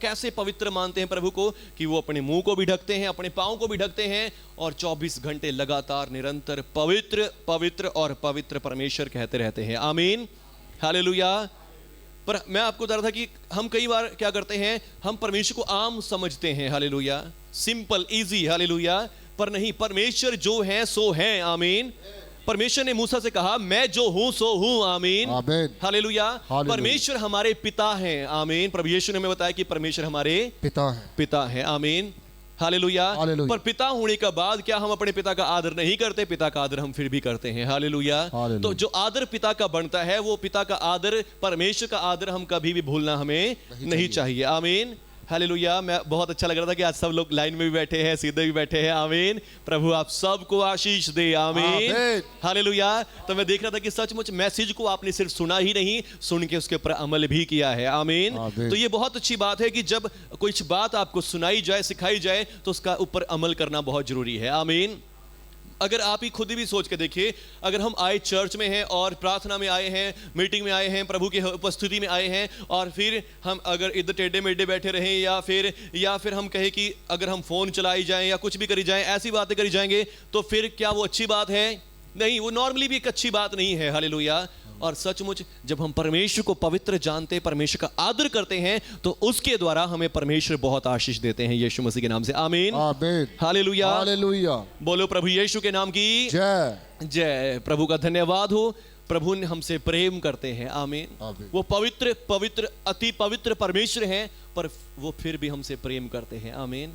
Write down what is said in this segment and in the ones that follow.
कैसे पवित्र मानते हैं प्रभु को कि वो अपने मुंह को भी ढकते हैं, अपने पाँव को भी ढकते हैं और 24 घंटे लगातार निरंतर पवित्र पवित्र और पवित्र परमेश्वर कहते रहते हैं। आमीन, हालेलुया। पर मैं आपको बता रहा था कि हम कई बार क्या करते हैं, हम परमेश्वर को आम समझते हैं, हालेलुया, सिंपल इजी, हालेलुया। पर नहीं, परमेश्वर जो है सो है। आमीन। परमेश्वर ने मूसा से कहा मैं जो हूं सो हूं। आमीन, हालेलुया। परमेश्वर हमारे पिता हैं। आमीन। प्रभु यीशु ने हमें बताया कि परमेश्वर हमारे पिता हैं। आमीन, हालेलुया। पर पिता होने के बाद क्या हम अपने पिता का आदर नहीं करते? पिता का आदर हम फिर भी करते हैं। हालेलुया। तो जो आदर पिता का बनता है, वो पिता का आदर, परमेश्वर का आदर हम कभी भी भूलना हमें नहीं चाहिए। आमीन, हालेलुया। मैं बहुत अच्छा लग रहा था कि आज सब लोग लाइन में भी बैठे हैं, सीधे भी बैठे हैं। आमीन। प्रभु आप सबको आशीष दे। आमीन, हालेलुया। तो मैं देख रहा था कि सचमुच मैसेज को आपने सिर्फ सुना ही नहीं, सुन के उसके ऊपर अमल भी किया है। आमीन। तो ये बहुत अच्छी बात है कि जब कुछ बात आपको सुनाई जाए, सिखाई जाए, तो उसका ऊपर अमल करना बहुत जरूरी है। आमीन। अगर आप ही खुद भी सोच के देखिए, अगर हम आए चर्च में हैं और प्रार्थना में आए हैं, मीटिंग में आए हैं, प्रभु की उपस्थिति में आए हैं, और फिर हम अगर इधर टेढ़े मेढ़े बैठे रहें या फिर हम कहें कि अगर हम फोन चलाई जाएं या कुछ भी करी जाएं, ऐसी बातें करी जाएंगे, तो फिर क्या वो अच्छी बात है? नहीं, वो नॉर्मली भी एक अच्छी बात नहीं है। हालेलुया। और सचमुच जब हम परमेश्वर को पवित्र जानते, परमेश्वर का आदर करते हैं, तो उसके द्वारा हमें परमेश्वर बहुत आशीष देते हैं। यीशु मसीह के नाम से आमीन, हालेलुया, हालेलुया। बोलो प्रभु यीशु के नाम की जय जय। प्रभु का धन्यवाद हो। प्रभु ने हमसे प्रेम करते हैं। आमीन। वो पवित्र पवित्र अति पवित्र परमेश्वर हैं, पर वो फिर भी हमसे प्रेम करते हैं। आमीन।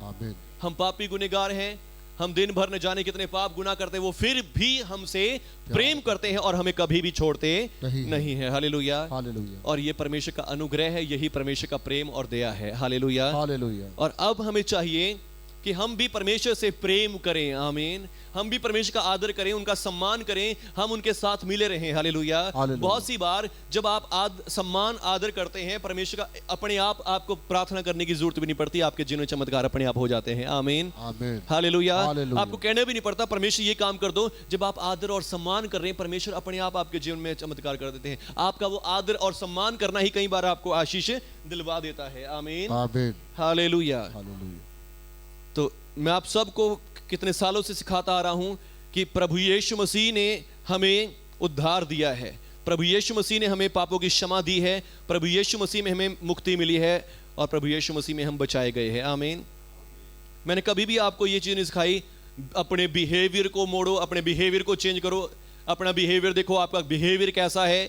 हम पापी गुनहगार हैं, हम दिन भर न जाने कितने पाप गुनाह करते हैं, वो फिर भी हमसे प्रेम करते हैं और हमें कभी भी छोड़ते नहीं है। Hallelujah, hallelujah. और ये परमेश्वर का अनुग्रह है, यही परमेश्वर का प्रेम और दया है। Hallelujah, hallelujah. और अब हमें चाहिए कि हम भी परमेश्वर से प्रेम करें। आमीन। हम भी परमेश्वर का आदर करें, उनका सम्मान करें, हम उनके साथ मिले रहें। हालेलुया। बहुत सी बार जब आप सम्मान आदर करते हैं परमेश्वर का, अपने आप आपको प्रार्थना करने की जरूरत भी नहीं पड़ती, आपके जीवन में चमत्कार अपने आप हो जाते हैं। आमीन, हालेलुया। आपको कहना भी नहीं पड़ता परमेश्वर ये काम कर दो। जब आप आदर और सम्मान कर रहे हैं, परमेश्वर अपने आप आपके जीवन में चमत्कार कर देते हैं। आपका वो आदर और सम्मान करना ही कई बार आपको आशीष दिलवा देता है। आमीन, हालेलुया। तो मैं आप सबको कितने सालों से सिखाता आ रहा हूं कि प्रभु यीशु मसीह ने हमें उद्धार दिया है, प्रभु यीशु मसीह ने हमें पापों की क्षमा दी है, प्रभु यीशु मसीह में हमें मुक्ति मिली है और प्रभु यीशु मसीह में हम बचाए गए हैं। आमीन। मैंने कभी भी आपको ये चीज़ नहीं सिखाई अपने बिहेवियर को मोड़ो, अपने बिहेवियर को चेंज करो, अपना बिहेवियर देखो, आपका बिहेवियर कैसा है,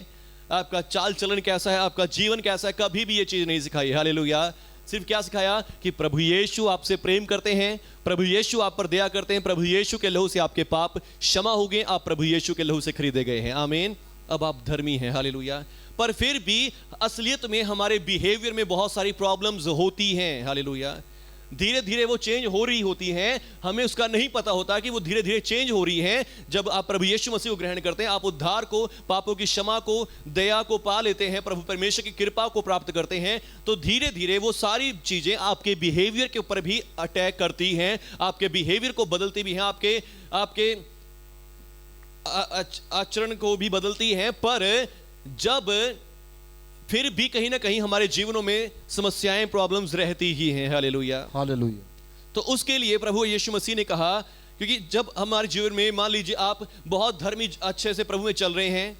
आपका चाल चलन कैसा है, आपका जीवन कैसा है। कभी भी ये चीज़ नहीं सिखाई। हालेलुया। सिर्फ क्या सिखाया कि प्रभु यीशु आपसे प्रेम करते हैं, प्रभु यीशु आप पर दया करते हैं, प्रभु यीशु के लहू से आपके पाप क्षमा हो गए, आप प्रभु यीशु के लहू से खरीदे गए हैं। आमीन। अब आप धर्मी हैं। हालेलुया। पर फिर भी असलियत में हमारे बिहेवियर में बहुत सारी प्रॉब्लम्स होती हैं। हालेलुया। धीरे धीरे वो चेंज हो रही होती हैं, हमें उसका नहीं पता होता कि वो धीरे धीरे चेंज हो रही हैं। जब आप प्रभु यीशु मसीह को ग्रहण करते हैं, आप उद्धार को, पापों की क्षमा को, दया को पा लेते हैं, प्रभु परमेश्वर की कृपा को प्राप्त करते हैं, तो धीरे धीरे वो सारी चीजें आपके बिहेवियर के ऊपर भी अटैक करती हैं, आपके बिहेवियर को बदलती भी हैं, आपके आचरण को भी बदलती हैं। पर जब फिर भी कहीं ना कहीं हमारे जीवनों में समस्याएं, प्रॉब्लम्स रहती ही हैं। Hallelujah, hallelujah. तो उसके लिए प्रभु यीशु मसीह ने कहा, क्योंकि जब हमारे जीवन में मान लीजिए आप बहुत धर्मी अच्छे से प्रभु में चल रहे हैं,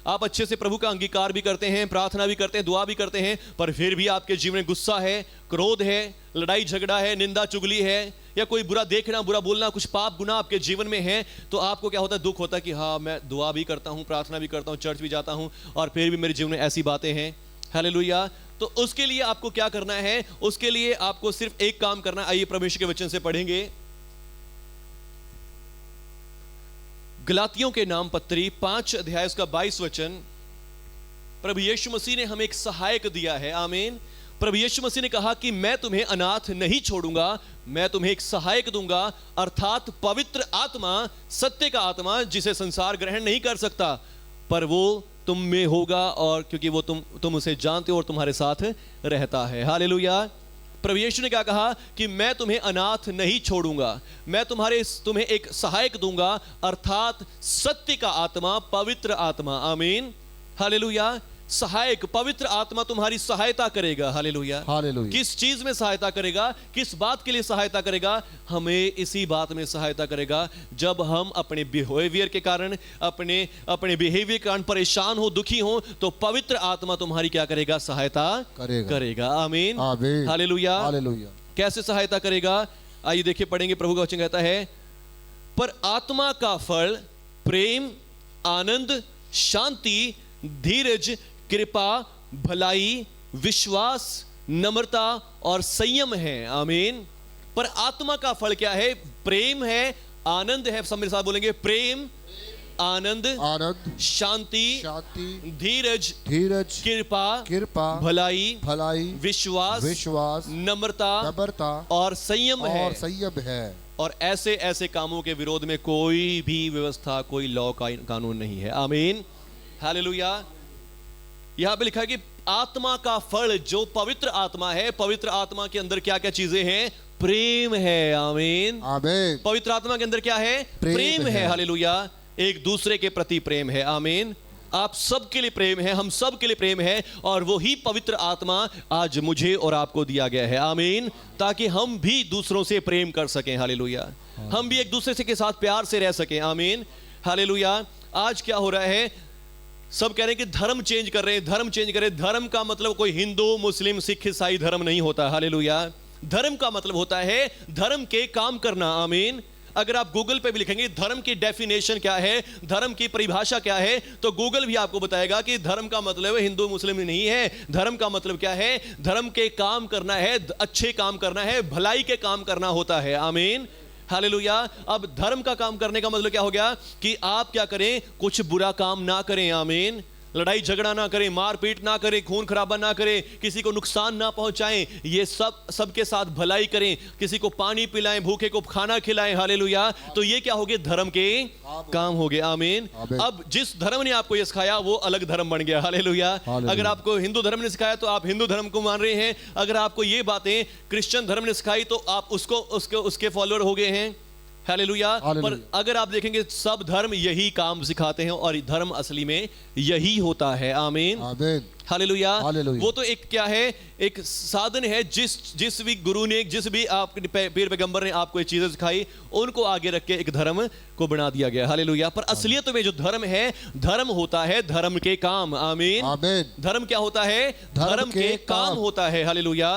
आप अच्छे से प्रभु का अंगीकार भी करते हैं, प्रार्थना भी करते हैं, दुआ भी करते हैं, पर फिर भी आपके जीवन में गुस्सा है, क्रोध है, लड़ाई झगड़ा है, निंदा चुगली है, या कोई बुरा देखना, बुरा बोलना, कुछ पाप गुनाह आपके जीवन में है, तो आपको क्या होता है? दुख होता है कि हाँ, मैं दुआ भी करता हूँ, प्रार्थना भी करता हूँ, चर्च भी जाता हूँ, और फिर भी मेरे जीवन में ऐसी बातें हैं। हालेलुया। तो उसके लिए आपको क्या करना है? उसके लिए आपको सिर्फ एक काम करना है। आइए परमेश्वर के वचन से पढ़ेंगे। गलातियों के नाम पत्री 5 अध्याय उसका 22 वचन। प्रभु यीशु मसीह ने हमें एक सहायक दिया है। आमीन। प्रभु यीशु मसीह ने कहा कि मैं तुम्हें अनाथ नहीं छोड़ूंगा, मैं तुम्हें एक सहायक दूंगा, अर्थात पवित्र आत्मा, सत्य का आत्मा, जिसे संसार ग्रहण नहीं कर सकता, पर वो तुम में होगा, और क्योंकि वो तुम उसे जानते हो और तुम्हारे साथ रहता है। हालेलुया। प्रभु यीशु ने क्या कहा कि मैं तुम्हें अनाथ नहीं छोड़ूंगा, मैं तुम्हें एक सहायक दूंगा, अर्थात सत्य का आत्मा, पवित्र आत्मा। आमीन, हालेलुया। सहायक, पवित्र आत्मा तुम्हारी सहायता करेगा। हालेलुया। हालेलुया। किस चीज में सहायता करेगा? किस बात के लिए सहायता करेगा? हमें इसी बात में सहायता करेगा जब हम अपने बिहेवियर के कारण, अपने बिहेवियर के कारण परेशान हो, दुखी हो, तो पवित्र आत्मा तुम्हारी क्या करेगा? सहायता करेगा। आमीन। हालेलुया। हालेलुया। कैसे सहायता करेगा? आइए देखिए, पढ़ेंगे। प्रभु का वचन कहता है, पर आत्मा का फल प्रेम, आनंद, शांति, धीरज, कृपा, भलाई, विश्वास, नम्रता और संयम है। आमीन। पर आत्मा का फल क्या है? प्रेम है, आनंद है। सब मेरे साथ बोलेंगे, प्रेम, आनंद, शांति, धीरज, कृपा, भलाई, विश्वास, नम्रता और संयम है। और ऐसे कामों के विरोध में कोई भी व्यवस्था, कोई लॉ कानून नहीं है। आमीन। हालेलुया। यहां पे लिखा है कि आत्मा का फल, जो पवित्र आत्मा है, पवित्र आत्मा के अंदर क्या क्या चीजें हैं? प्रेम है। आमीन। पवित्र आत्मा के अंदर क्या है? प्रेम है। हालेलुया। एक दूसरे के प्रति प्रेम है। आमीन। आप सबके लिए प्रेम है, हम सब के लिए प्रेम है, और वही पवित्र आत्मा आज मुझे और आपको दिया गया है। आमीन। ताकि हम भी दूसरों से प्रेम कर सकें। हालेलुया। हम भी एक दूसरे के साथ प्यार से रह सकें। आमीन। हालेलुया। आज क्या हो रहा है? सब कह रहे हैं कि धर्म चेंज कर रहे हैं, धर्म चेंज कर रहे हैं। धर्म का मतलब कोई हिंदू, मुस्लिम, सिख, ईसाई धर्म नहीं होता। हालेलुया। धर्म का मतलब होता है धर्म के काम करना। आमीन। अगर आप गूगल पे भी लिखेंगे धर्म की डेफिनेशन क्या है, धर्म की परिभाषा क्या है, तो गूगल भी आपको बताएगा कि धर्म का मतलब हिंदू मुस्लिम नहीं है। धर्म का मतलब क्या है? धर्म के काम करना है, अच्छे काम करना है, भलाई के काम करना होता है। आमीन। हालेलुया। अब धर्म का काम करने का मतलब क्या हो गया? कि आप क्या करें? कुछ बुरा काम ना करें। आमीन। लड़ाई झगड़ा ना करें, मारपीट ना करें, खून खराबा ना करें, किसी को नुकसान ना पहुंचाएं, ये सबके साथ भलाई करें, किसी को पानी पिलाएं, भूखे को खाना खिलाएं। हालेलुया। तो ये क्या हो गए? धर्म के काम हो गए। आमीन। अब जिस धर्म ने आपको ये सिखाया वो अलग धर्म बन गया। हालेलुया। अगर आपको हिंदू धर्म ने सिखाया तो आप हिंदू धर्म को मान रहे हैं। अगर आपको ये बातें क्रिश्चियन धर्म ने सिखाई तो आप उसके फॉलोअर हो गए हैं। हालेलुया। पर अगर आप देखेंगे सब धर्म यही काम सिखाते हैं, और धर्म असली में यही होता है। आमीन। हालेलुया। वो तो एक क्या है? एक साधन है। जिस भी गुरु ने, जिस भी आपके पीर पैगंबर ने आपको ये चीजें सिखाई, उनको आगे रख के एक धर्म को बना दिया गया। हालेलुया। पर असलियत में जो धर्म है, धर्म होता है धर्म के काम। आमीन। धर्म क्या होता है? धर्म के काम होता है। हालेलुया।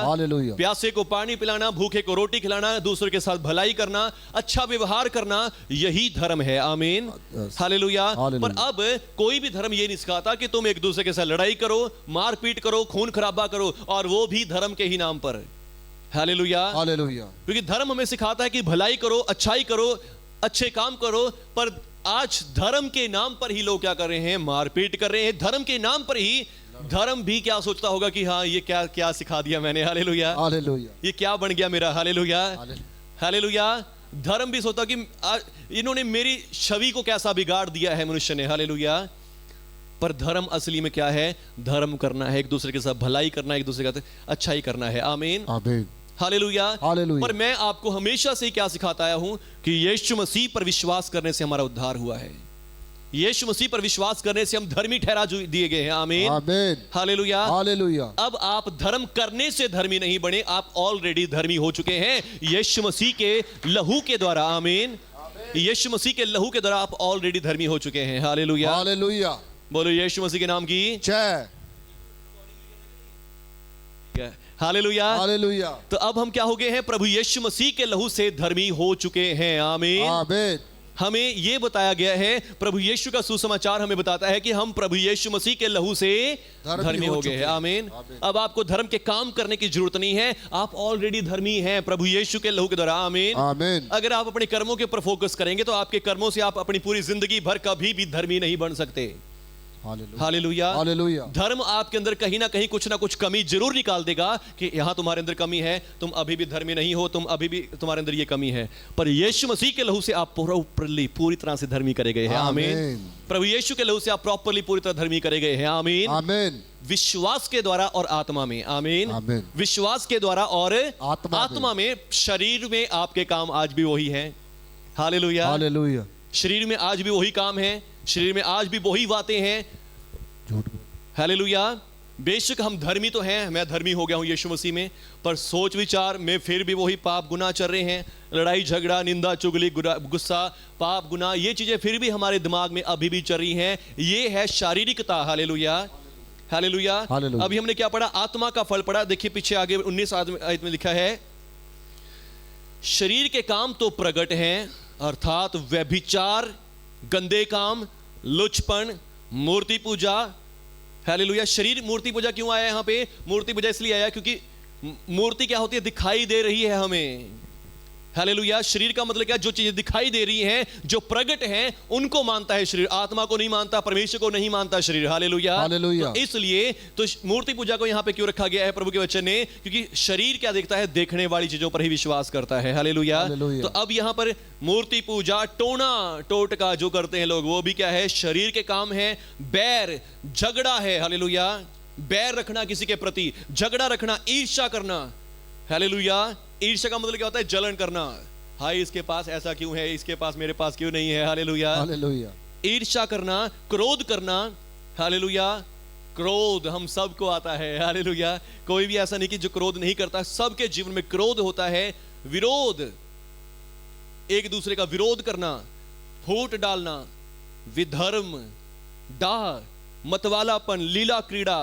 प्यासे को पानी पिलाना, भूखे को रोटी खिलाना, दूसरे के साथ भलाई करना, अच्छा व्यवहार करना, यही धर्म है। आमीन। हालेलुया। पर अब कोई भी धर्म ये नहीं सिखाता कि तुम एक दूसरे के साथ लड़ाई करो, मारपीट करो, खून खराबा करो, और वो भी धर्म के ही नाम पर। हालेलुया। क्योंकि धर्म हमें सिखाता है कि भलाई करो, अच्छाई करो, अच्छे काम करो। पर आज धर्म के नाम पर ही लोग क्या कर रहे हैं? मारपीट कर रहे हैं। धर्म के नाम पर ही धर्म भी क्या सोचता होगा कि हाँ, ये क्या क्या सिखा दिया मैंने। हालेलुया। ये क्या बन गया मेरा। हालेलुया। हालेलुया। धर्म भी सोचता कि इन्होंने मेरी छवि को कैसा बिगाड़ दिया है मनुष्य ने। हालेलुया। पर धर्म असली में क्या है? धर्म करना है, एक दूसरे के साथ भलाई करना है, एक दूसरे के साथ अच्छाई करना है। आमीन। हालेलुया। पर मैं आपको हमेशा से क्या सिखाता आया हूं कि यीशु मसीह पर विश्वास करने से हमारा उद्धार हुआ है। यीशु मसीह पर विश्वास करने से हम धर्मी ठहरा दिए गए हैं। आमीन। हालेलुया। अब आप धर्म करने से धर्मी नहीं बने, आप ऑलरेडी धर्मी हो चुके हैं यीशु मसीह के लहू के द्वारा। आमीन। यीशु मसीह के लहू के द्वारा आप ऑलरेडी धर्मी हो चुके हैं। हालेलुया। बोलो यीशु मसीह के नाम की जय। हालेलुया। तो अब हम क्या हो गए हैं? प्रभु यीशु मसीह के लहू से धर्मी हो चुके हैं। आमीन। हमें यह बताया गया है, प्रभु यीशु का सुसमाचार हमें बताता है कि हम प्रभु यीशु मसीह के लहू से धर्मी हो गए हैं। आमीन। अब आपको धर्म के काम करने की जरूरत नहीं है, आप ऑलरेडी धर्मी हैं प्रभु यीशु के लहू के द्वारा। आमीन। अगर आप अपने कर्मों के ऊपर फोकस करेंगे तो आपके कर्मों से आप अपनी पूरी जिंदगी भर कभी भी धर्मी नहीं बन सकते। हालेलुया। धर्म आपके अंदर कहीं ना कहीं कुछ ना कुछ कमी जरूर निकाल देगा कि यहां तुम्हारे अंदर कमी है, तुम अभी भी धर्मी नहीं हो, तुम अभी भी तुम्हारे अंदर ये कमी है। पर यीशु मसीह के लहू से आप प्रॉपरली पूरी तरह से धर्मी करे गए हैं। आमीन। प्रभु यीशु के लहू से आप प्रॉपरली पूरी तरह धर्मी करे गए हैं। आमीन। विश्वास के द्वारा और आत्मा में। आमीन। विश्वास के द्वारा और आत्मा में। शरीर में आपके काम आज भी वही है। हालेलुया। शरीर में आज भी वही काम है, शरीर में आज भी वही बातें हैं। हालेलुया। बेशक हम धर्मी तो हैं, मैं धर्मी हो गया हूं यीशु मसीह में, पर सोच विचार में फिर भी वही पाप गुनाह चल रहे हैं। लड़ाई झगड़ा, निंदा चुगली, गुस्सा, पाप गुनाह, ये चीजें फिर भी हमारे दिमाग में अभी भी चल रही हैं। ये है शारीरिकता। Hallelujah, hallelujah. अभी हमने क्या पढ़ा? आत्मा का फल पढ़ा। देखिए पीछे आगे 19 आयत में लिखा है, शरीर के काम तो प्रकट हैं, अर्थात व्यभिचार, गंदे काम, लुचपन, मूर्ति पूजा। हालेलुया। शरीर मूर्ति पूजा क्यों आया यहां पे? मूर्ति पूजा इसलिए आया क्योंकि मूर्ति क्या होती है? दिखाई दे रही है हमें। हालेलुया। शरीर का मतलब क्या? जो चीजें दिखाई दे रही हैं, जो प्रकट हैं, उनको मानता है शरीर। आत्मा को नहीं मानता, परमेश्वर को नहीं मानता शरीर। Hallelujah, hallelujah. तो इसलिए तो मूर्ति पूजा को यहां पे क्यों रखा गया है प्रभु के वचन ने? क्योंकि शरीर क्या देखता है? देखने वाली चीजों पर ही विश्वास करता है। हालेलुया। तो अब यहां पर मूर्ति पूजा, टोना टोटका जो करते हैं लोग, वो भी क्या है? शरीर के काम है। बैर, झगड़ा है। हालेलुया। बैर रखना किसी के प्रति, झगड़ा रखना, ईर्ष्या करना। हालेलुया। ईर्ष्या का मतलब क्या होता है? जलन करना। हाय, इसके पास ऐसा क्यों है, इसके पास मेरे पास क्यों नहीं है। Hallelujah, hallelujah. ईर्ष्या करना, क्रोध करना। हालेलुया। क्रोध हम सबको आता है। हालेलुया। कोई भी ऐसा नहीं कि जो क्रोध नहीं करता, सबके जीवन में क्रोध होता है। विरोध, एक दूसरे का विरोध करना, फूट डालना, विधर्म, डाह, मतवालापन, लीला क्रीड़ा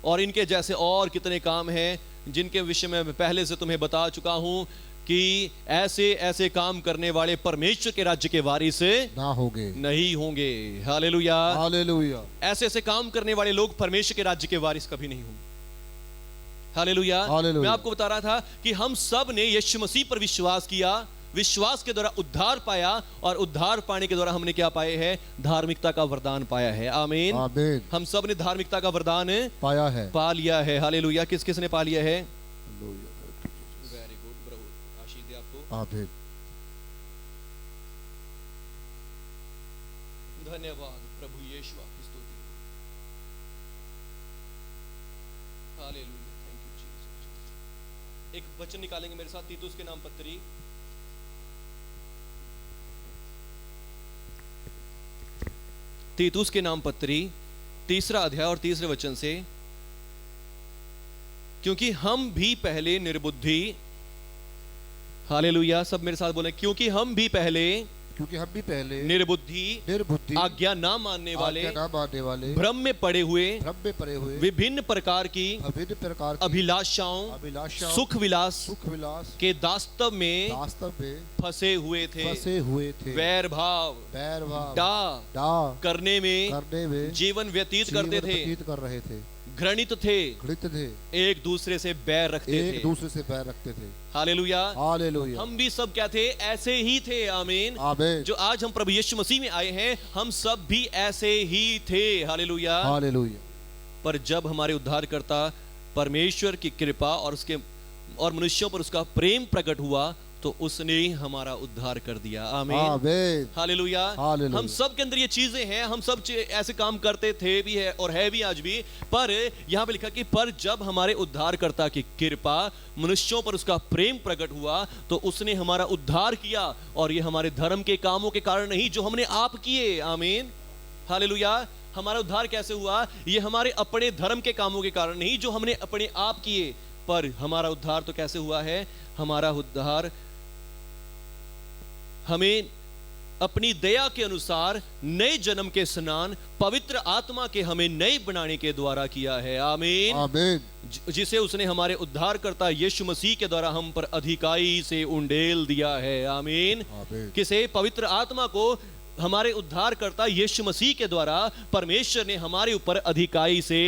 और इनके जैसे और कितने काम हैं जिनके विषय में मैं पहले से तुम्हें बता चुका हूं कि ऐसे ऐसे काम करने वाले परमेश्वर के राज्य के वारिस ना होंगे, नहीं होंगे। Hallelujah, hallelujah. ऐसे ऐसे काम करने वाले लोग परमेश्वर के राज्य के वारिस कभी नहीं होंगे। हालेलुया। मैं आपको बता रहा था कि हम सब ने यीशु मसीह पर विश्वास किया, विश्वास के द्वारा उद्धार पाया, और उद्धार पाने के द्वारा हमने क्या पाए हैं? धार्मिकता का वरदान पाया है। आमीन, आमीन। हम सब ने धार्मिकता का वरदान पाया है, पा लिया है। हालेलुया। किस किस ने पा लिया है? वेरी गुड प्रभु, आशीष दे आपको। आमीन। धन्यवाद प्रभु यीशु, आपकी स्तुति। Hallelujah, thank you Jesus. एक वचन निकालेंगे मेरे साथ, तीतुस के नाम पत्री, तीतुस के नाम पत्री 3 अध्याय और 3 वचन से, क्योंकि हम भी पहले निर्बुद्धि, हालेलुया, सब मेरे साथ बोले, क्योंकि हम भी पहले निर्बुद्धि, आज्ञा ना मानने वाले, भ्रम में पड़े हुए, विभिन्न प्रकार की अभिलाषाओं, सुख विलास के दास्तव में फंसे हुए थे। वैर भाव, डाह करने में जीवन व्यतीत करते थे, घृणित थे, एक दूसरे से बैर रखते थे। Hallelujah, hallelujah. हम भी सब क्या थे? ऐसे ही थे। आमीन, आमीन। जो आज हम प्रभु यीशु मसीह में आए हैं, हम सब भी ऐसे ही थे। Hallelujah, hallelujah. पर जब हमारे उद्धारकर्ता परमेश्वर की कृपा और मनुष्यों पर उसका प्रेम प्रकट हुआ, तो उसने हमारा उद्धार कर दिया। आमीन, हालेलुया। हम सब के अंदर ये चीजें हैं, हम सब ऐसे काम करते थे भी है और है भी आज भी। पर यहां पे लिखा कि पर जब हमारे उद्धारकर्ता की कृपा, मनुष्यों पर उसका प्रेम प्रकट हुआ, तो उसने हमारा उद्धार किया, और ये हमारे धर्म के कामों के कारण नहीं जो हमने आप किए। आमीन, हालेलुया। हमारा उद्धार कैसे हुआ? ये हमारे अपने धर्म के कामों के कारण नहीं जो हमने अपने आप किए, पर हमारा उद्धार तो कैसे हुआ है? हमारा उद्धार हमें अपनी दया के अनुसार नए जन्म के स्नान, पवित्र आत्मा के हमें नए बनाने के द्वारा किया है। आमीन, आमीन। जिसे उसने हमारे उद्धारकर्ता यीशु मसीह के द्वारा हम पर अधिकाई से उंडेल दिया है। आमीन, आमीन। किसे? पवित्र आत्मा को हमारे उद्धारकर्ता यीशु मसीह के द्वारा परमेश्वर ने हमारे ऊपर अधिकाई से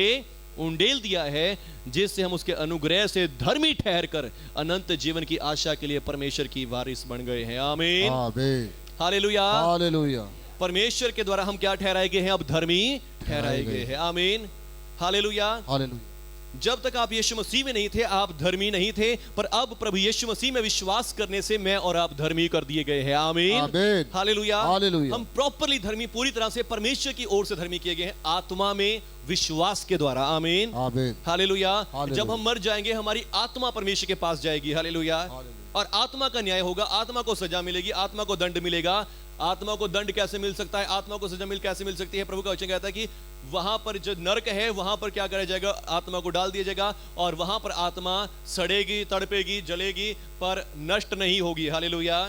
उंडेल दिया है, जिससे हम उसके अनुग्रह से धर्मी ठहरकर अनंत जीवन की आशा के लिए परमेश्वर की वारिस बन गए हैं। आमीन, आमीन। Hallelujah, hallelujah. परमेश्वर के द्वारा हम क्या ठहराए गए हैं? अब धर्मी ठहराए गए हैं। आमीन, हालेलुया, हालेलुया। जब तक आप यीशु मसीह में नहीं थे, आप धर्मी नहीं थे, पर अब प्रभु यीशु मसीह में विश्वास करने से मैं और आप धर्मी कर दिए गए हैं। आमीन, हालेलुया, हालेलुया। हम प्रॉपरली धर्मी, पूरी तरह से परमेश्वर की ओर से धर्मी किए गए हैं, आत्मा में विश्वास के द्वारा। आमीन, हालेलुया। जब हम मर जाएंगे, हमारी आत्मा परमेश्वर के पास जाएगी। हालेलुया। और आत्मा का न्याय होगा, आत्मा को सजा मिलेगी, आत्मा को दंड मिलेगा, आत्मा को दंड कैसे मिल सकता है, आत्मा को सजा कैसे मिल सकती है। प्रभु का वचन कहता है कि वहां पर जो नरक है वहां पर क्या करा जाएगा, आत्मा को डाल दिया जाएगा और वहां पर आत्मा सड़ेगी, तड़पेगी, जलेगी पर नष्ट नहीं होगी। Hallelujah,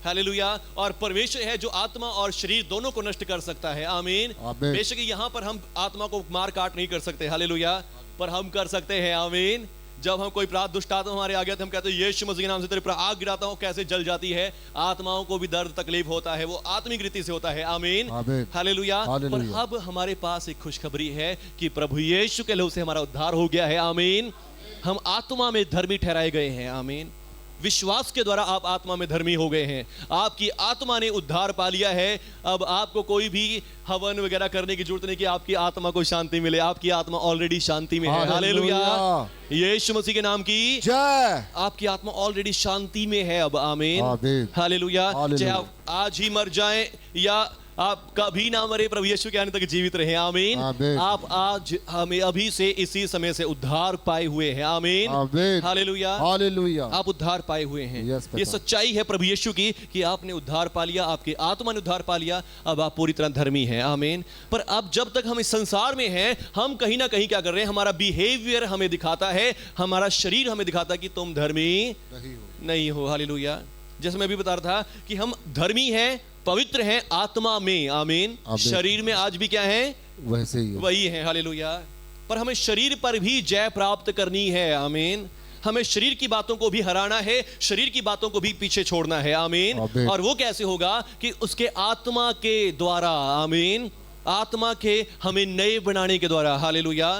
hallelujah. और परमेश्वर है जो आत्मा और शरीर दोनों को नष्ट कर सकता है। आमीन। बेशक यहाँ पर हम आत्मा को मार काट नहीं कर सकते, हालेलुया, पर हम कर सकते हैं। आमीन। जब हम कोई प्राप्त दुष्ट आत्मा हमारे आ गया तो हम कहते हैं यीशु मसीह के नाम से तेरे पर आग गिराता हूं, कैसे जल जाती है। आत्माओं को भी दर्द तकलीफ होता है, वो आत्मिक रीति से होता है। आमीन, हालेलुया। पर अब हमारे पास एक खुशखबरी है कि प्रभु यीशु के लहू से हमारा उद्धार हो गया है। आमीन। हम आत्मा में धर्मी ठहराए गए हैं। आमीन। विश्वास के द्वारा आप आत्मा में धर्मी हो गए हैं, आपकी आत्मा ने उद्धार पा लिया है। अब आपको कोई भी हवन वगैरह करने की जरूरत नहीं कि आपकी आत्मा को शांति मिले, आपकी आत्मा ऑलरेडी शांति में है। हालेलुया, यीशु मसीह के नाम की जय। आपकी आत्मा ऑलरेडी शांति में है अब। आमीन, हालेलुया। चाहे आप आज ही मर जाएं या आप कभी ना मरे, प्रभु यीशु के आने तक जीवित रहे। आमीन। आप आज हमें अभी से इसी समय से उद्धार पाए हुए हैं। आमीन, हालेलुया, हालेलुया। आप उद्धार पाए हुए हैं। ये सच्चाई है प्रभु यीशु की कि आपने उद्धार पा लिया, आपकी आत्मा ने उद्धार पा लिया, अब आप पूरी तरह धर्मी हैं। आमीन। पर अब जब तक हम इस संसार में हैं, हम कहीं ना कहीं क्या कर रहे हैं, हमारा बिहेवियर हमें दिखाता है, हमारा शरीर हमें दिखाता है कि तुम धर्मी नहीं हो। हालेलुया। जैसे मैं भी बता रहा था कि हम धर्मी हैं, पवित्र हैं आत्मा में। आमीन। शरीर में आज भी क्या है, वैसे ही वही है। हालेलुया। पर हमें शरीर पर भी जय प्राप्त करनी है। आमीन। हमें शरीर की बातों को भी हराना है, शरीर की बातों को भी पीछे छोड़ना है। आमीन। और वो कैसे होगा कि उसके आत्मा के द्वारा। आमीन। आत्मा के हमें नए बनाने के द्वारा। हालेलुया।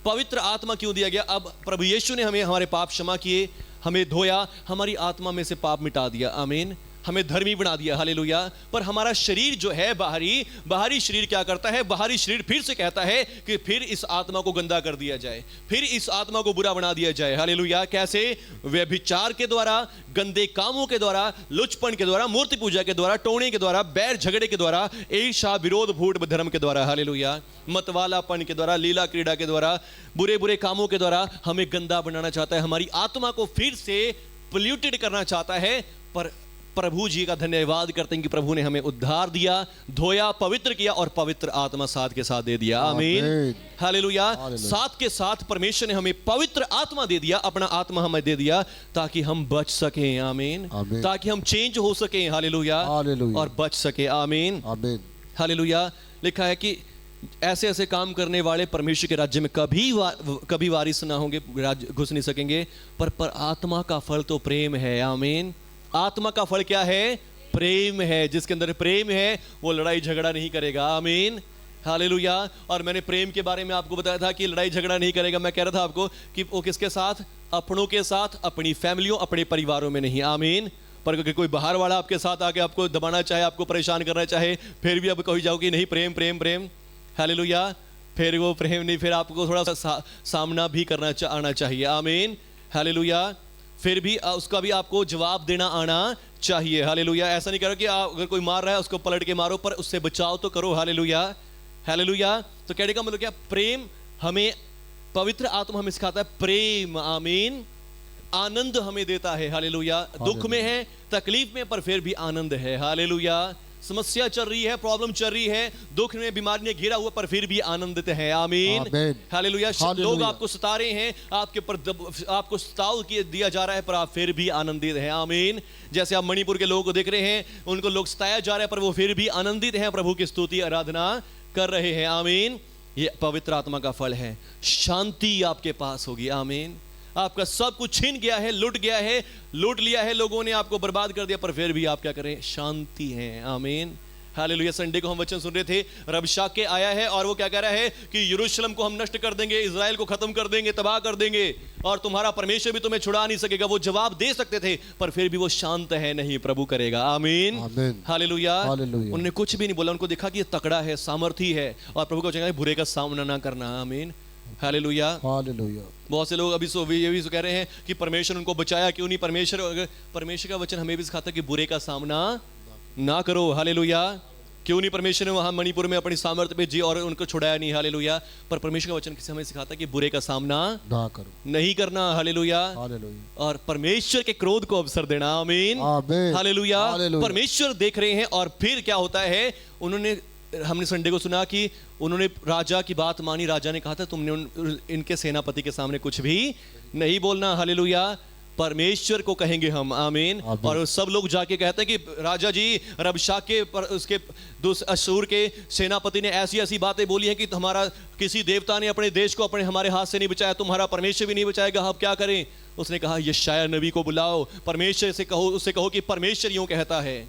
पवित्र आत्मा क्यों दिया गया? अब प्रभु यीशु ने हमें हमारे पाप क्षमा किए, हमें धोया, हमारी आत्मा में से पाप मिटा दिया। आमीन। हमें धर्मी बना दिया। हालेलुया। पर हमारा शरीर जो है, बाहरी शरीर क्या करता है? बाहरी शरीर फिर से कहता है कि फिर इस आत्मा को गंदा कर दिया जाए, फिर इस आत्मा को बुरा बना दिया जाए। हालेलुया। कैसे? व्यभिचार के द्वारा, गंदे कामों के द्वारा, लुचपन के द्वारा, मूर्ति पूजा के द्वारा, टोने के द्वारा, बैर झगड़े के द्वारा, ईर्ष्या, विरोध, फूट धर्म के द्वारा। हालेलुया। मतवालापन के द्वारा, लीला क्रीड़ा के द्वारा, बुरे बुरे कामों के द्वारा हमें गंदा बनाना चाहता है, हमारी आत्मा को फिर से पोल्यूटेड करना चाहता है। पर प्रभु जी का धन्यवाद करते हैं कि प्रभु ने हमें उद्धार दिया, धोया, पवित्र किया और पवित्र आत्मा साथ के साथ दे दिया। आमीन, हालेलुया। साथ के साथ परमेश्वर ने हमें पवित्र आत्मा दे दिया, अपना आत्मा हमें दे दिया ताकि हम बच सकें। आमीन। ताकि हम चेंज हो सकें। हालेलुया। और बच सके। आमीन, हालेलुया। लिखा है कि ऐसे ऐसे काम करने वाले परमेश्वर के राज्य में कभी वारिस ना होंगे, घुस नहीं सकेंगे। पर आत्मा का फल तो प्रेम है। आमीन। आत्मा का फल क्या है? प्रेम है। जिसके अंदर प्रेम है वो लड़ाई झगड़ा नहीं करेगा। आमीन, हालेलुया। और मैंने प्रेम के बारे में आपको बताया था कि लड़ाई झगड़ा नहीं करेगा। मैं कह रहा था आपको कि वो किसके साथ? अपनों के साथ, अपनी फैमिलियों, अपने परिवारों में नहीं। आमीन। पर अगर कोई बाहर वाला आपके साथ आके आपको दबाना चाहे, आपको परेशान करना चाहे, फिर भी अब कही जाओगे नहीं प्रेम प्रेम प्रेम, हालेलुया, फिर वो प्रेम नहीं, फिर आपको थोड़ा सा सामना भी करना आना चाहिए। आमीन, हालेलुया। फिर भी उसका भी आपको जवाब देना आना चाहिए। हालेलुया। ऐसा नहीं करो कि अगर कोई मार रहा है उसको पलट के मारो, पर उससे बचाव तो करो। Hallelujah, hallelujah. तो कहने का मतलब क्या? प्रेम हमें, पवित्र आत्मा हमें सिखाता है प्रेम। आमीन। आनंद हमें देता है। हालेलुया। दुख में है, तकलीफ में, पर फिर भी आनंद है। हालेलुया। समस्या चल रही है, प्रॉब्लम चल रही है, दुख में, बीमारी ने घिरा हुआ, पर फिर भी आनंदित है। आमीन, हालेलुया। लोग आपको सता रहे हैं, आपके ऊपर आपको सताव दिया जा रहा है, पर आप फिर भी आनंदित हैं। आमीन। जैसे आप मणिपुर के लोगों को देख रहे हैं, उनको लोग सताया जा रहा है, पर वो फिर भी आनंदित हैं, प्रभु की स्तुति आराधना कर रहे हैं। आमीन। ये पवित्र आत्मा का फल है। शांति आपके पास होगी। आमीन। आपका सब कुछ छीन गया है, लूट गया है, लूट लिया है, लोगों ने आपको बर्बाद कर दिया, पर फिर भी आप क्या करें? शांति हैं। आमीन, हालेलुया। संडे को हम वचन सुन रहे थे, रबशाके आया है और वो क्या कह रहा है कि यरूशलेम को हम नष्ट कर देंगे, इजराइल को खत्म कर देंगे, तबाह कर देंगे, और तुम्हारा परमेश्वर भी तुम्हें छुड़ा नहीं सकेगा। वो जवाब दे सकते थे, पर फिर भी वो शांत है, नहीं, प्रभु करेगा। आमीन, हालेलुया। उन्होंने कुछ भी नहीं बोला, उनको देखा कि ये तकड़ा है, सामर्थी है, और प्रभु को चाहिए बुरे का सामना ना करना। आमीन, हालेलुया, हालेलुया। बहुत से लोग अभी ये भी कह रहे हैं कि परमेश्वर उनको बचाया क्यों नहीं? परमेश्वर का वचन हमें भी सिखाता है कि बुरे का सामना ना करो। हालेलुया। क्यों नहीं परमेश्वर ने वहां मणिपुर में अपनी सामर्थ्य भेजी और उनको छुड़ाया नहीं? हालेलुया। पर परमेश्वर का वचन किसी हमें सिखाता है कि बुरे का सामना ना करो, नहीं करना। हालेलुया। हालेलुया, और परमेश्वर के क्रोध को अवसर देना। आमीन, आमीन, हालेलुया। हालेलुया। परमेश्वर देख रहे हैं और फिर क्या होता है, उन्होंने, हमने संडे को सुना कि उन्होंने राजा की बात मानी। राजा ने कहा था तुमने इनके सेनापति के सामने कुछ भी नहीं बोलना। हालेलुया। परमेश्वर को कहेंगे हम। आमीन। और सब लोग जाके कहते हैं कि राजा जी, रबशाक के उसके अशूर के सेनापति ने ऐसी ऐसी बातें बोली हैं कि हमारा किसी देवता ने अपने देश को अपने हमारे हाथ से नहीं बचाया, तुम्हारा परमेश्वर भी नहीं बचाएगा, अब क्या करें? उसने कहा यशायाह नबी को बुलाओ, परमेश्वर से कहो, उससे कहो कि परमेश्वर यूं कहता है।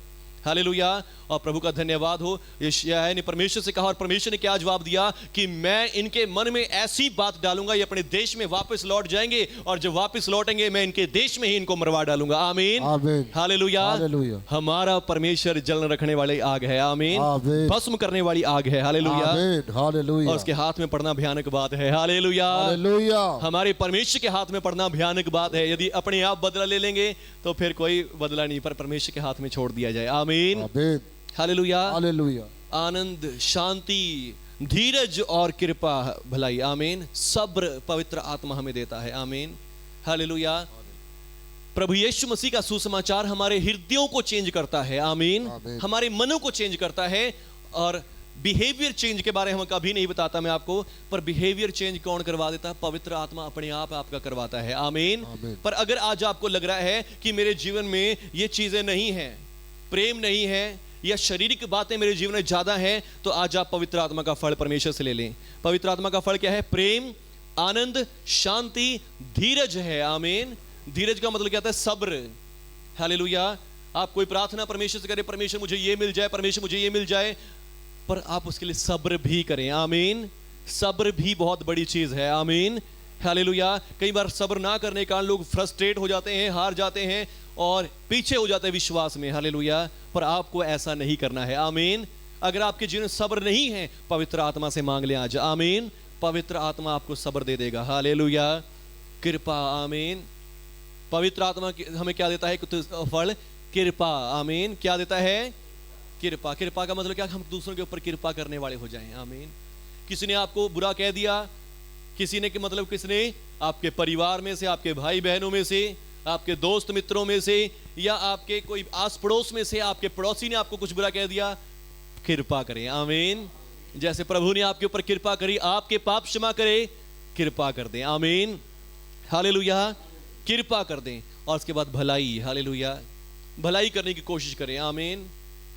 हालेलुया। और प्रभु का धन्यवाद हो, यशायाह ने परमेश्वर से कहा और परमेश्वर ने क्या जवाब दिया कि मैं इनके मन में ऐसी बात डालूंगा, ये अपने देश में वापस लौट जाएंगे और जब वापस लौटेंगे मैं इनके देश में ही इनको मरवा डालूंगा। आमीन, आमीन, हालेलुया। हालेलुया। हमारा परमेश्वर जलन रखने वाली आग है। आमीन, आमीन। भस्म करने वाली आग है। हालेलुया, आमीन, हालेलुया। और उसके हाथ में पड़ना भयानक बात है। Hallelujah, hallelujah. हमारे परमेश्वर के हाथ में पड़ना भयानक बात है। यदि अपने आप बदला ले लेंगे तो फिर कोई बदला नहीं, पर परमेश्वर के हाथ में छोड़ दिया जाए। आमीन, आमीन, हालेलुया। हालेलुया। आनंद, शांति, धीरज और कृपा, भलाई, आमीन, सब्र पवित्र आत्मा हमें देता है। आमीन, हालेलुया। प्रभु यीशु मसीह का सुसमाचार हमारे हृदयों को चेंज करता है। आमीन, हमारे मनों को चेंज करता है। और बिहेवियर चेंज के बारे में हम कभी नहीं बताता मैं आपको, पर बिहेवियर चेंज कौन करवा देता है? पवित्र आत्मा अपने आप आपका करवाता है। आमीन। पर अगर आज आपको लग रहा है कि मेरे जीवन में ये चीजें नहीं है, प्रेम नहीं है या शारीरिक बातें मेरे जीवन में ज्यादा है, तो आज आप पवित्र आत्मा का फल परमेश्वर से ले लें। पवित्र आत्मा का फल क्या है? प्रेम, आनंद, शांति, धीरज है। आमीन। धीरज का मतलब क्या होता है? सब्र। हालेलुया। आप कोई प्रार्थना परमेश्वर से करें, परमेश्वर मुझे ये मिल जाए, परमेश्वर मुझे ये मिल जाए, पर आप उसके लिए सब्र भी करें। आमीन। सब्र भी बहुत बड़ी चीज है। आमीन, हालेलुया। कई बार सब्र ना करने के कारण लोग फ्रस्ट्रेट हो जाते हैं, हार जाते हैं और पीछे हो जाते हैं विश्वास में। हालेलुया। पर आपको ऐसा नहीं करना है। आमीन। अगर आपके जीवन में सब्र नहीं है, पवित्र आत्मा से मांग लें आज। आमीन। पवित्र आत्मा आपको सब्र दे देगा। हालेलुया। कृपा, आमीन। पवित्र आत्मा हमें क्या देता है? फल कृपा। आमीन। क्या देता है? कृपा। कृपा का मतलब क्या? हम दूसरों के ऊपर कृपा करने वाले हो जाएं। आमीन। किसी ने आपको बुरा कह दिया, किसी ने, मतलब किसने? आपके परिवार में से, आपके भाई बहनों में से, आपके दोस्त मित्रों में से, या आपके कोई आस पड़ोस में से आपके पड़ोसी ने आपको कुछ बुरा कह दिया, कृपा करें। आमीन। जैसे प्रभु ने आपके ऊपर कृपा करी, आपके पाप क्षमा करे, कृपा कर दें। आमीन, हालेलुया। कृपा कर दें और उसके बाद भलाई। हालेलुया। भलाई करने की कोशिश करें। आमीन,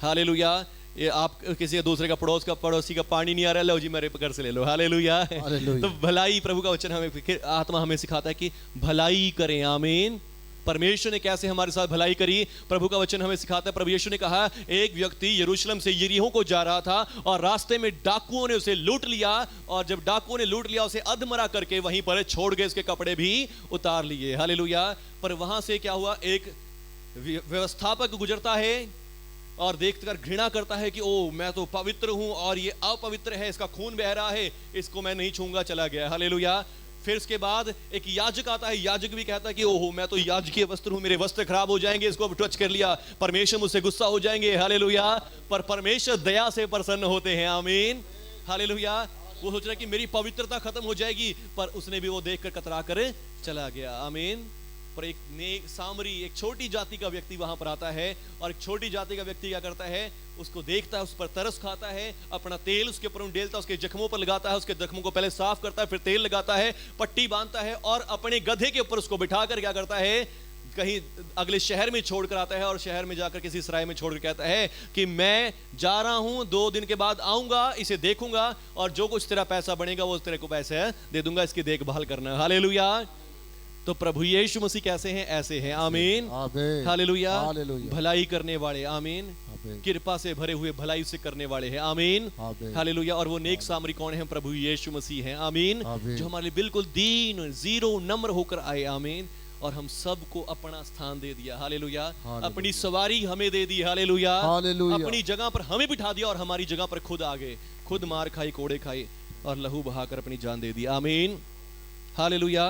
हालेलुया। ये आप किसी दूसरे का पड़ोसी का पानी नहीं आ रहा, लो जी मेरे घर से ले लो। हालेलुया। तो भलाई, प्रभु का वचन हमें, आत्मा हमें सिखाता है कि भलाई करें। आमीन। परमेश्वर ने कैसे हमारे साथ भलाई करी? प्रभु का वचन हमें सिखाता है। प्रभु यीशु ने कहा, एक व्यक्ति यरूशलेम से यरीहो को जा रहा था और रास्ते में डाकुओं ने उसे लूट लिया, और जब डाकुओं ने लूट लिया उसे अधमरा करके वहीं पर छोड़ गए, उसके कपड़े भी उतार लिए। हालेलुया। पर वहां से क्या हुआ? एक व्यवस्थापक गुजरता है और देखकर घृणा करता है कि ओ, मैं तो पवित्र हूं और ये अपवित्र है, इसका खून बह रहा है, इसको मैं नहीं छूंगा, चला गया। हालेलुया। फिर उसके बाद एक याजक आता है, याजक भी कहता है कि ओहो, मैं तो याजकीय वस्त्र हूं, मेरे वस्त्र खराब हो जाएंगे, इसको टच कर लिया, परमेश्वर मुझसे गुस्सा हो जाएंगे। हालेलुया। पर परमेश्वर दया से प्रसन्न होते हैं। आमीन, हालेलुया। वो सोच रहा है कि मेरी पवित्रता खत्म हो जाएगी, पर उसने भी वो देखकर कतरा कर चला गया। आमीन। पर एक नेक सामरी, एक छोटी जाति का व्यक्ति वहां पर आता है, और एक छोटी जाति का व्यक्ति क्या करता है? उसको देखता है, उस पर तरस खाता है, अपना तेल उसके ऊपर उंडेलता है, उसके जख्मों पर लगाता है, उसके जख्मों को पहले साफ करता है, फिर तेल लगाता है, पट्टी बांधता है, और अपने गधे के ऊपर उसको बिठाकर क्या करता है? कहीं अगले शहर में छोड़कर आता है, और शहर में जाकर किसी सराय में छोड़कर कहता है कि मैं जा रहा हूं, 2 दिन के बाद आऊंगा, इसे देखूंगा, और जो कुछ तेरा पैसा बनेगा वो तेरे को पैसे दे दूंगा, इसकी देखभाल करना। हालेलुया। तो प्रभु यीशु मसीह कैसे हैं? ऐसे हैं। आमीन, हालेलुया। भलाई करने वाले। आमीन। कृपा से भरे हुए, भलाई से करने वाले हैं। आमीन, हालेलुया। और वो नेक सामरी कौन है? प्रभु यीशु मसीह हैं। आमीन। जो हमारे लिए बिल्कुल दीन, जीरो, नम्र होकर आए। आमीन। और हम सबको अपना स्थान दे दिया। हालेलुया। अपनी सवारी हमें दे दी। हालेलुया। अपनी जगह पर हमें बिठा दिया और हमारी जगह पर खुद आ गए, खुद मार खाई, कोड़े खाए और लहू बहाकर अपनी जान दे दी। आमीन, हालेलुया।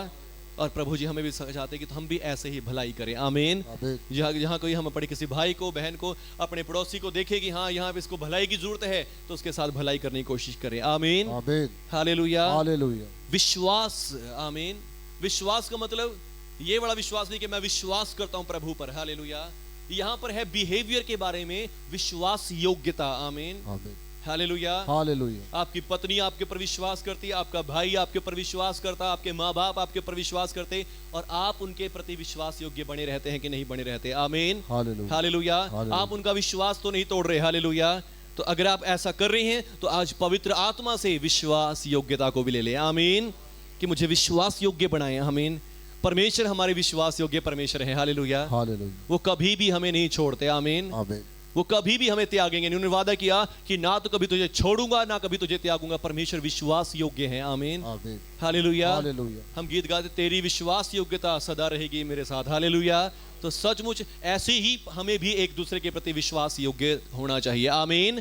और प्रभु जी हमें भी चाहते हैं कि हम भी ऐसे ही भलाई करें। आमीन। आमीन। जहाँ कोई हम अपने किसी भाई को, बहन को, अपने पड़ोसी को देखे कि हाँ यहाँ पे इसको भलाई की जरूरत है, तो उसके साथ भलाई करने की कोशिश करें। आमीन। आमीन। हालेलुया। हालेलुया। विश्वास। आमीन। विश्वास का मतलब ये बड़ा विश्वास नहीं कि मैं विश्वास करता हूं प्रभु पर। हालेलुया। यहाँ पर है बिहेवियर के बारे में, विश्वास योग्यता। आमीन। आमीन। हालेलुया। हालेलुया। आपकी पत्नी आपके ऊपर विश्वास करती है, आपका भाई आपके ऊपर विश्वास करता, आपके माँ बाप आपके ऊपर विश्वास करते, और आप उनके प्रति विश्वास योग्य बने रहते हैं कि नहीं बने रहते। आमीन। हालेलुया। हालेलुया। हालेलुया। आप उनका विश्वास तो नहीं तोड़ रहे। हालेलुया। तो अगर आप ऐसा कर रहे हैं तो आज पवित्र आत्मा से विश्वास योग्यता को भी ले लें। आमीन। कि मुझे विश्वास योग्य बनाए। आमीन। परमेश्वर हमारे विश्वास योग्य परमेश्वर है। हालेलुया। हालेलुया। वो कभी भी हमें नहीं छोड़ते। आमीन। आमीन। वो कभी भी हमें त्यागेंगे नहीं। उन्होंने वादा किया कि ना तो कभी तुझे छोड़ूंगा ना कभी तुझे त्यागूंगा। परमेश्वर विश्वास योग्य है। आमीन। आमीन। हालेलुया। हालेलुया। हम गीत गाते, तेरी विश्वास योग्यता सदा रहेगी मेरे साथ। हालेलुया। तो सचमुच ऐसे ही हमें भी एक दूसरे के प्रति विश्वास योग्य होना चाहिए। आमीन।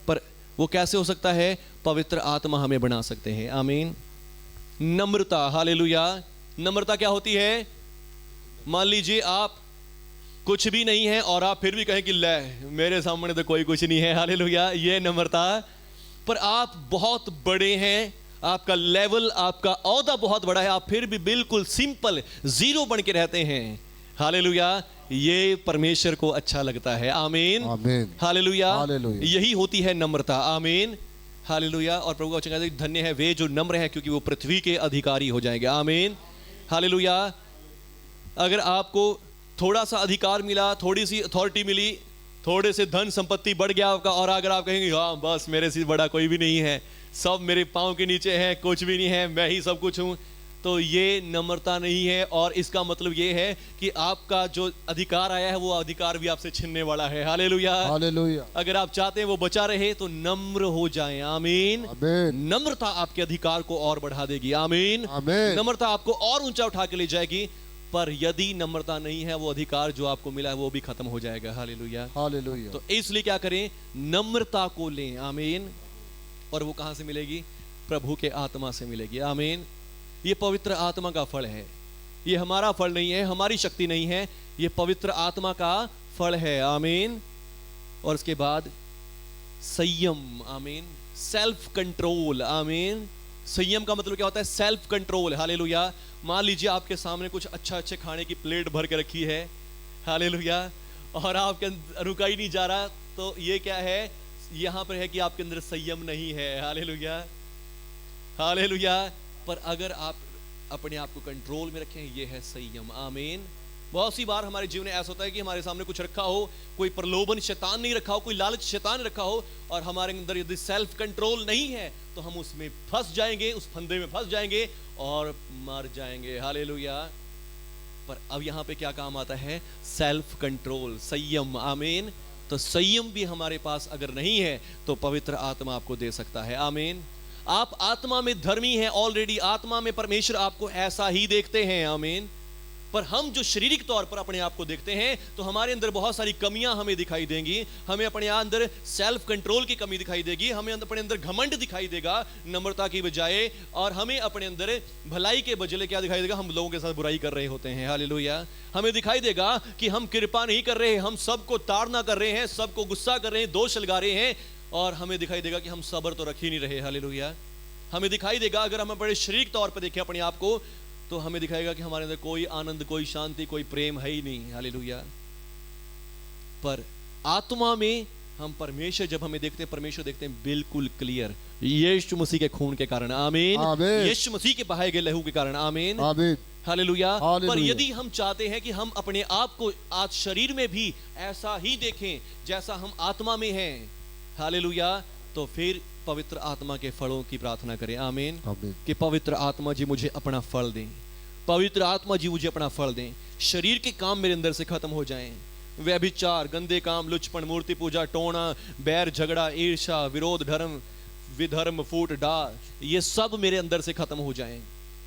पर वो कैसे हो सकता है? पवित्र आत्मा हमें बना सकते हैं। आमीन। नम्रता। हालेलुया। नम्रता क्या होती है? मान लीजिए आप कुछ भी नहीं है और आप फिर भी कहें कि ले मेरे सामने तो कोई कुछ नहीं है। हालेलुया। ये नम्रता। पर आप बहुत बड़े हैं, आपका लेवल, आपका औहदा बहुत बड़ा है, आप फिर भी बिल्कुल सिंपल जीरो बन के रहते हैं। हालेलुया। ये परमेश्वर को अच्छा लगता है। आमीन। आमीन। हालेलुया। हालेलुया। यही होती है नम्रता। आमीन। हालेलुया। और प्रभु का वचन कहता है, धन्य है वे जो नम्र है क्योंकि वो पृथ्वी के अधिकारी हो जाएंगे। आमीन। हालेलुया। अगर आपको थोड़ा सा अधिकार मिला, थोड़ी सी अथॉरिटी मिली, थोड़े से धन संपत्ति बढ़ गया आपका, और अगर आप कहेंगे हाँ बस मेरे से बड़ा कोई भी नहीं है, सब मेरे पाँव के नीचे है, कुछ भी नहीं है, मैं ही सब कुछ हूँ, तो ये नम्रता नहीं है। और इसका मतलब ये है कि आपका जो अधिकार आया है वो अधिकार भी आपसे छीनने वाला है। हालेलुया। हालेलुया। अगर आप चाहते हैं वो बचा रहे तो नम्र हो जाएं। आमीन। आमीन। नम्रता आपके अधिकार को और बढ़ा देगी। आमीन। आमीन। नम्रता आपको और ऊंचा उठा के ले जाएगी। पर यदि नम्रता नहीं है, वो अधिकार जो आपको मिला है वो भी खत्म हो जाएगा। हालेलुया। हालेलुया। तो इसलिए क्या करें? नम्रता को लें। आमीन। और वो कहां से मिलेगी? प्रभु के आत्मा से मिलेगी। आमीन। ये पवित्र आत्मा का फल है। ये हमारा फल नहीं है, हमारी शक्ति नहीं है, ये पवित्र आत्मा का फल है। आमीन। और उसके बाद संयम। आमीन। Self control. आमीन। संयम का मतलब क्या होता है? Self control. हालेलुया। मान लीजिए आपके सामने कुछ अच्छे खाने की प्लेट भर के रखी है। हालेलुया। और आपके अंदर रुका ही नहीं जा रहा, तो ये क्या है? यहां पर है कि आपके अंदर संयम नहीं है। हालेलुया। हालेलुया। पर अगर आप अपने आप को कंट्रोल में रखें, ये है संयम। आमीन। बहुत सी बार हमारे जीवन में ऐसा होता है कि हमारे सामने कुछ रखा हो, कोई प्रलोभन शैतान नहीं रखा हो, कोई लालच शैतान रखा हो, और हमारे अंदर यदि सेल्फ कंट्रोल नहीं है तो हम उसमें फंस जाएंगे, उस फंदे में फंस जाएंगे और मर जाएंगे। हालेलुया। पर अब यहाँ पे क्या काम आता है? सेल्फ कंट्रोल, संयम। आमीन। तो संयम भी हमारे पास अगर नहीं है तो पवित्र आत्मा आपको दे सकता है। आमीन। आप आत्मा में धर्मी हैं ऑलरेडी, आत्मा में परमेश्वर आपको ऐसा ही देखते हैं। आमीन। पर हम जो शारीरिक तौर पर अपने आप को देखते हैं तो हमारे अंदर बहुत सारी कमियां हमें दिखाई देंगी। हमें अपने अंदर सेल्फ कंट्रोल की कमी दिखाई देगी, हमें अपने अंदर घमंड दिखाई देगा नम्रता की बजाय, और हमें अपने अंदर भलाई के बदले क्या दिखाई देगा? हम लोगों के साथ बुराई कर रहे होते हैं। हालेलुया। हमें दिखाई देगा कि हम कृपा नहीं कर रहे, हम सबको ताड़ना कर रहे हैं, सबको गुस्सा कर रहे हैं, दोष लगा रहे हैं, और हमें दिखाई देगा कि हम सब्र तो रख ही नहीं रहे। हालेलुया। हमें दिखाई देगा, अगर हम बड़े शारीरिक तौर पर देखें अपने आप को, तो हमें दिखाएगा कि हमारे अंदर कोई आनंद, कोई शांति, कोई प्रेम है ही नहीं। हालेलुया। पर आत्मा में हम परमेश्वर, जब हमें देखते हैं, परमेश्वर देखते हैं बिल्कुल क्लियर, यीशु मसीह के खून के कारण। आमीन। यीशु मसीह के बहाए गए लहू के कारण। आमीन। आमीन। हालेलुया। पर यदि हम चाहते हैं कि हम अपने आप को आज शरीर में भी ऐसा ही देखें जैसा हम आत्मा में हैं, हालेलुया, तो फिर पवित्र आत्मा के फलों की प्रार्थना करें। आमीन। कि पवित्र आत्मा जी मुझे अपना फल दें, पवित्र आत्मा जी मुझे अपना फल दें, शरीर के काम मेरे अंदर से खत्म हो जाएं, व्यभिचार, गंदे काम, लुचपन, मूर्ति पूजा, टोना, बैर, झगड़ा, ईर्ष्या, विरोध, धर्म, विधर्म, फूट, डाह, ये सब मेरे अंदर से खत्म हो जाएं।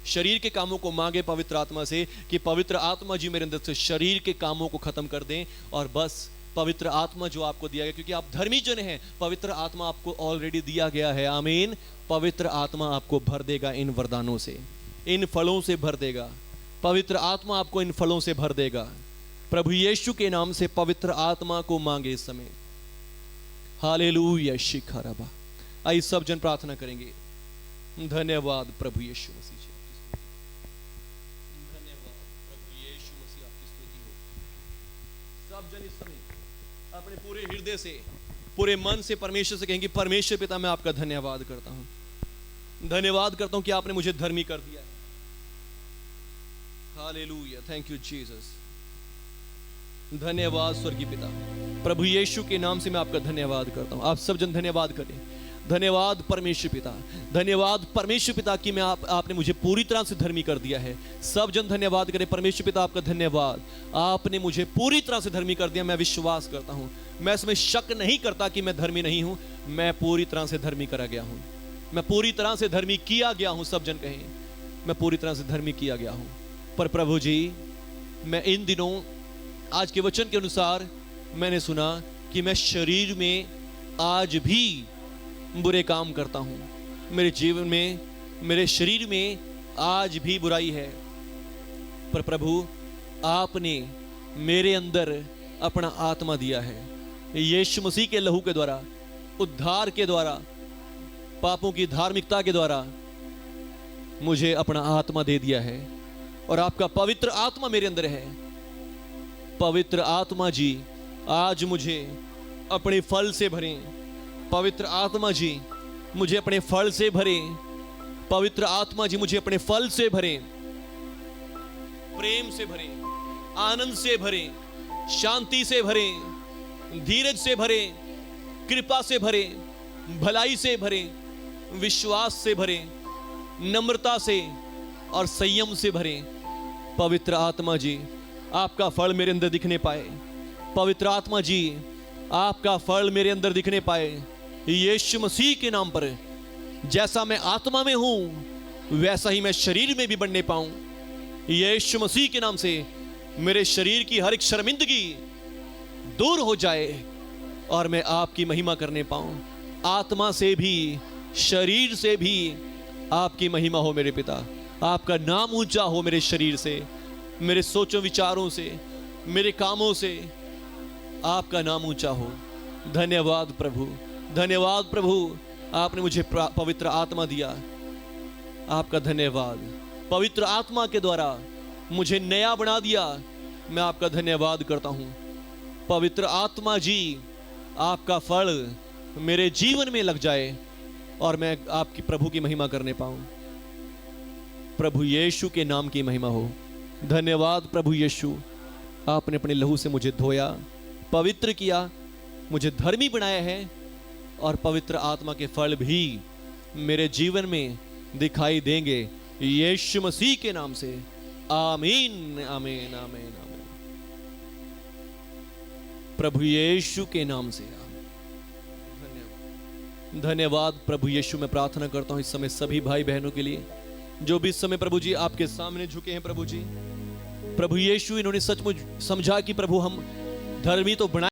शरीर के कामों को मांगे पवित्र आत्मा से कि पवित्र आत्मा जी मेरे अंदर से शरीर के कामों को खत्म कर दें, और बस पवित्र आत्मा जो आपको दिया गया, क्योंकि आप धर्मी जन हैं, पवित्र आत्मा आपको ऑलरेडी दिया गया है। आमीन। पवित्र आत्मा आपको भर देगा इन वरदानों से, इन फलों से भर देगा। पवित्र आत्मा आपको इन फलों से भर देगा। प्रभु यीशु के नाम से पवित्र आत्मा को मांगे इस समय। हालेलुया शिखरबा। आइए सब जन प्रार्थना करेंगे। धन्यवाद प्रभु यीशु मसीह जी, धन्यवाद प्रभु यीशु मसीह, आपकी स्तुति हो। सब जन इस समय अपने पूरे हृदय से, पूरे मन से परमेश्वर से कहेंगे, परमेश्वर पिता मैं आपका धन्यवाद करता हूं, धन्यवाद करता हूं कि आपने मुझे धर्मी कर दिया है। Hallelujah, thank you Jesus. धन्यवाद स्वर्गीय पिता, प्रभु यीशु के नाम से मैं आपका धन्यवाद करता हूं। आप सब जन धन्यवाद करें। धन्यवाद परमेश्वर पिता, धन्यवाद परमेश्वर पिता कि मैं आपने मुझे पूरी तरह से धर्मी कर दिया है। सब जन धन्यवाद करें। परमेश्वर पिता आपका धन्यवाद, आपने मुझे पूरी तरह से धर्मी कर दिया। मैं विश्वास करता हूं, मैं इसमें शक नहीं करता कि मैं धर्मी नहीं हूं, मैं पूरी तरह से धर्मी करा गया हूं, मैं पूरी तरह से धर्मी किया गया हूं। सब जन कहें, मैं पूरी तरह से धर्मी किया गया हूं। पर प्रभु जी, मैं इन दिनों आज के वचन के अनुसार मैंने सुना कि मैं शरीर में आज भी बुरे काम करता हूं। मेरे जीवन में, मेरे शरीर में आज भी बुराई है। पर प्रभु आपने मेरे अंदर अपना आत्मा दिया है। यीशु मसीह के लहू के द्वारा, उद्धार के द्वारा, पापों की धार्मिकता के द्वारा मुझे अपना आत्मा दे दिया है। और आपका पवित्र आत्मा मेरे अंदर है। पवित्र आत्मा जी आज मुझे अपने फल से भरें। पवित्र आत्मा जी मुझे अपने फल से भरें। पवित्र आत्मा जी मुझे अपने फल से भरें, प्रेम से भरें, आनंद से भरें, शांति से भरें, धीरज से भरें, कृपा से भरें, भलाई से भरें, विश्वास से भरें, नम्रता से और संयम से भरें। पवित्र आत्मा जी आपका फल मेरे अंदर दिखने पाए। पवित्र आत्मा जी आपका फल मेरे अंदर दिखने पाए। यीशु मसीह के नाम पर जैसा मैं आत्मा में हूं वैसा ही मैं शरीर में भी बनने पाऊं। यीशु मसीह के नाम से मेरे शरीर की हर एक शर्मिंदगी दूर हो जाए और मैं आपकी महिमा करने पाऊं। आत्मा से भी, शरीर से भी आपकी महिमा हो मेरे पिता। आपका नाम ऊंचा हो मेरे शरीर से, मेरे सोचों विचारों से, मेरे कामों से आपका नाम ऊंचा हो। धन्यवाद प्रभु, धन्यवाद प्रभु, आपने मुझे पवित्र आत्मा दिया। आपका धन्यवाद। पवित्र आत्मा के द्वारा मुझे नया बना दिया। मैं आपका धन्यवाद करता हूं। पवित्र आत्मा जी आपका फल मेरे जीवन में लग जाए और मैं आपकी प्रभु की महिमा करने पाऊं। प्रभु यीशु के नाम की महिमा हो। धन्यवाद प्रभु यीशु, आपने अपने लहू से मुझे धोया, पवित्र किया, मुझे धर्मी बनाया है और पवित्र आत्मा के फल भी मेरे जीवन में दिखाई देंगे। यीशु मसीह के नाम से आमीन, आमीन, आमीन, आमीन। प्रभु यीशु के नाम से धन्यवाद। धन्यवाद प्रभु यीशु। मैं प्रार्थना करता हूं इस समय सभी भाई बहनों के लिए जो भी इस समय प्रभु जी आपके सामने झुके हैं। प्रभु जी, प्रभु यीशु, इन्होंने सचमुच समझा कि प्रभु हम धर्मी तो बना